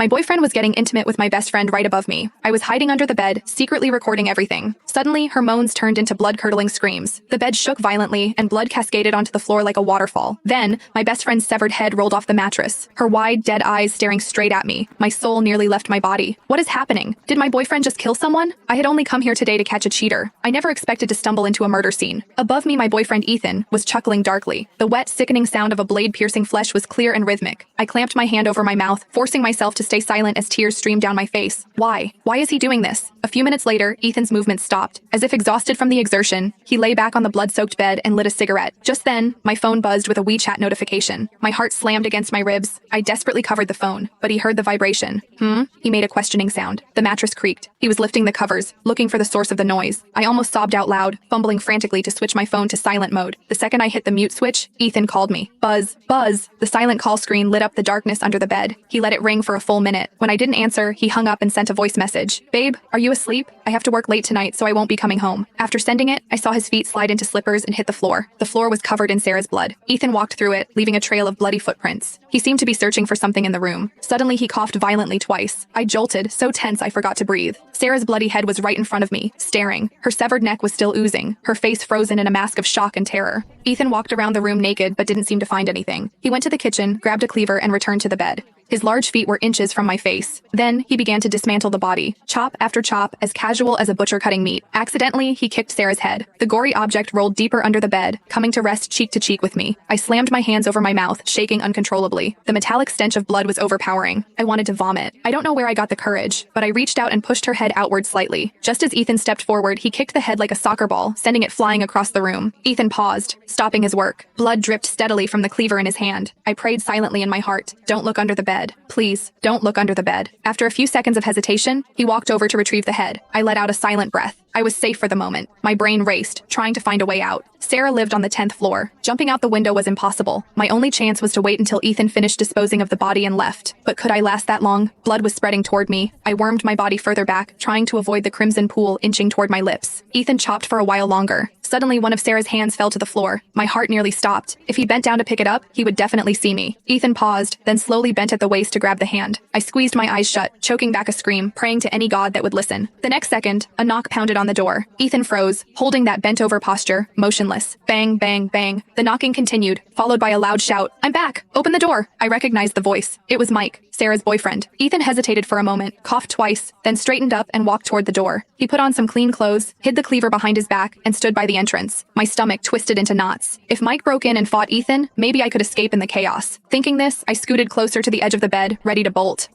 My boyfriend was getting intimate with my best friend right above me. I was hiding under the bed, secretly recording everything. Suddenly, her moans turned into blood-curdling screams. The bed shook violently, and blood cascaded onto the floor like a waterfall. Then, my best friend's severed head rolled off the mattress, her wide, dead eyes staring straight at me. My soul nearly left my body. What is happening? Did my boyfriend just kill someone? I had only come here today to catch a cheater. I never expected to stumble into a murder scene. Above me, my boyfriend Ethan was chuckling darkly. The wet, sickening sound of a blade piercing flesh was clear and rhythmic. I clamped my hand over my mouth, forcing myself to stay silent as tears streamed down my face. Why? Why is he doing this? A few minutes later, Ethan's movement stopped. As if exhausted from the exertion, he lay back on the blood-soaked bed and lit a cigarette. Just then, my phone buzzed with a WeChat notification. My heart slammed against my ribs. I desperately covered the phone, but he heard the vibration. He made a questioning sound. The mattress creaked. He was lifting the covers, looking for the source of the noise. I almost sobbed out loud, fumbling frantically to switch my phone to silent mode. The second I hit the mute switch, Ethan called me. Buzz, buzz. The silent call screen lit up the darkness under the bed. He let it ring for a full minute. When I didn't answer, he hung up and sent a voice message. Babe, are you asleep? I have to work late tonight, so I won't be coming home. After sending it, I saw his feet slide into slippers and hit the floor. The floor was covered in Sarah's blood. Ethan walked through it, leaving a trail of bloody footprints. He seemed to be searching for something in the room. Suddenly, he coughed violently twice. I jolted, so tense I forgot to breathe. Sarah's bloody head was right in front of me, staring. Her severed neck was still oozing, her face frozen in a mask of shock and terror. Ethan walked around the room naked but didn't seem to find anything. He went to the kitchen, grabbed a cleaver, and returned to the bed. His large feet were inches from my face. Then, he began to dismantle the body, chop after chop, as casual as a butcher cutting meat. Accidentally, he kicked Sarah's head. The gory object rolled deeper under the bed, coming to rest cheek to cheek with me. I slammed my hands over my mouth, shaking uncontrollably. The metallic stench of blood was overpowering. I wanted to vomit. I don't know where I got the courage, but I reached out and pushed her head outward slightly. Just as Ethan stepped forward, he kicked the head like a soccer ball, sending it flying across the room. Ethan paused, stopping his work. Blood dripped steadily from the cleaver in his hand. I prayed silently in my heart, "Don't look under the bed. Please, don't look under the bed." After a few seconds of hesitation, he walked over to retrieve the head. I let out a silent breath. I was safe for the moment. My brain raced, trying to find a way out. Sarah lived on the 10th floor. Jumping out the window was impossible. My only chance was to wait until Ethan finished disposing of the body and left. But could I last that long? Blood was spreading toward me. I wormed my body further back, trying to avoid the crimson pool inching toward my lips. Ethan chopped for a while longer. Suddenly, one of Sarah's hands fell to the floor. My heart nearly stopped. If he bent down to pick it up, he would definitely see me. Ethan paused, then slowly bent at the waist to grab the hand. I squeezed my eyes shut, choking back a scream, praying to any god that would listen. The next second, a knock pounded on the door. Ethan froze, holding that bent-over posture, motionless. Bang, bang, bang. The knocking continued, followed by a loud shout. "I'm back! Open the door!" I recognized the voice. It was Mike, Sarah's boyfriend. Ethan hesitated for a moment, coughed twice, then straightened up and walked toward the door. He put on some clean clothes, hid the cleaver behind his back, and stood by the entrance. My stomach twisted into knots. If Mike broke in and fought Ethan, maybe I could escape in the chaos. Thinking this, I scooted closer to the edge of the bed, ready to bolt.